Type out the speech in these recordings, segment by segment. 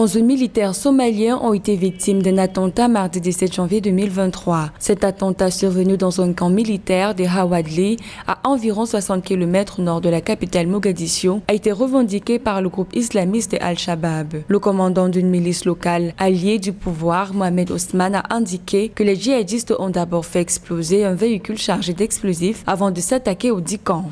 11 militaires somaliens ont été victimes d'un attentat mardi 17 janvier 2023. Cet attentat survenu dans un camp militaire de Hawadli, à environ 60 km nord de la capitale Mogadiscio, a été revendiqué par le groupe islamiste Al-Shabaab. Le commandant d'une milice locale alliée du pouvoir, Mohamed Osman, a indiqué que les djihadistes ont d'abord fait exploser un véhicule chargé d'explosifs avant de s'attaquer au dit camp.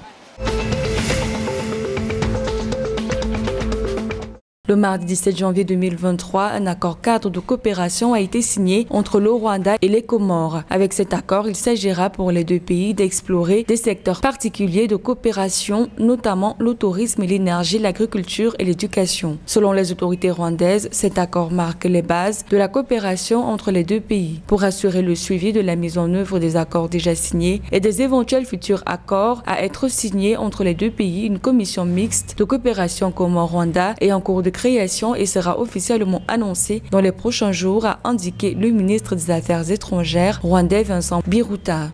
Le mardi 17 janvier 2023, un accord cadre de coopération a été signé entre le Rwanda et les Comores. Avec cet accord, il s'agira pour les deux pays d'explorer des secteurs particuliers de coopération, notamment le tourisme, l'énergie, l'agriculture et l'éducation. Selon les autorités rwandaises, cet accord marque les bases de la coopération entre les deux pays. Pour assurer le suivi de la mise en œuvre des accords déjà signés et des éventuels futurs accords à être signés entre les deux pays, une commission mixte de coopération Comores-Rwanda est en cours de création et sera officiellement annoncé dans les prochains jours, a indiqué le ministre des Affaires étrangères rwandais Vincent Biruta.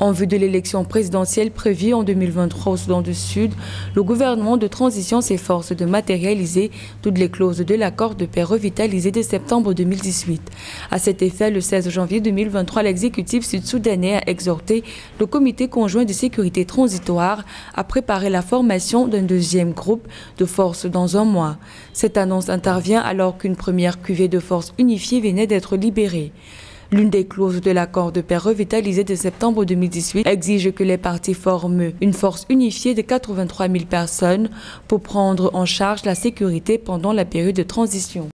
En vue de l'élection présidentielle prévue en 2023 au Soudan du Sud, le gouvernement de transition s'efforce de matérialiser toutes les clauses de l'accord de paix revitalisé de septembre 2018. À cet effet, le 16 janvier 2023, l'exécutif sud-soudanais a exhorté le comité conjoint de sécurité transitoire à préparer la formation d'un deuxième groupe de forces dans un mois. Cette annonce intervient alors qu'une première cuvée de forces unifiées venait d'être libérée. L'une des clauses de l'accord de paix revitalisé de septembre 2018 exige que les parties forment une force unifiée de 83 000 personnes pour prendre en charge la sécurité pendant la période de transition.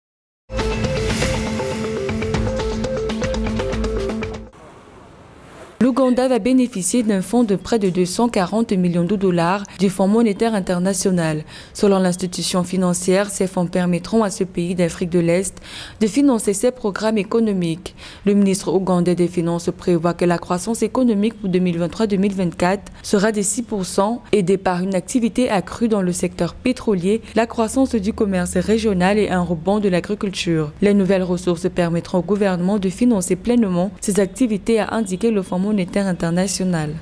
L'Ouganda va bénéficier d'un fonds de près de 240 millions de dollars du Fonds monétaire international. Selon l'institution financière, ces fonds permettront à ce pays d'Afrique de l'Est de financer ses programmes économiques. Le ministre ougandais des Finances prévoit que la croissance économique pour 2023-2024 sera de 6%, aidée par une activité accrue dans le secteur pétrolier, la croissance du commerce régional et un rebond de l'agriculture. Les nouvelles ressources permettront au gouvernement de financer pleinement ses activités, a indiqué le Fonds monétaire international.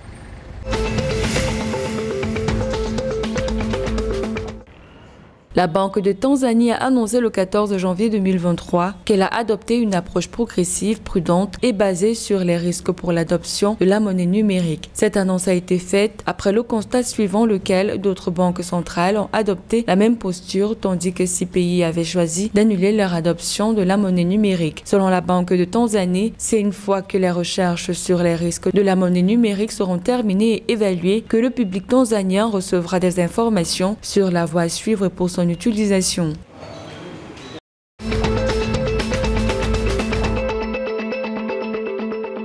La Banque de Tanzanie a annoncé le 14 janvier 2023 qu'elle a adopté une approche progressive, prudente et basée sur les risques pour l'adoption de la monnaie numérique. Cette annonce a été faite après le constat suivant lequel d'autres banques centrales ont adopté la même posture, tandis que 6 pays avaient choisi d'annuler leur adoption de la monnaie numérique. Selon la Banque de Tanzanie, c'est une fois que les recherches sur les risques de la monnaie numérique seront terminées et évaluées que le public tanzanien recevra des informations sur la voie à suivre pour son utilisation.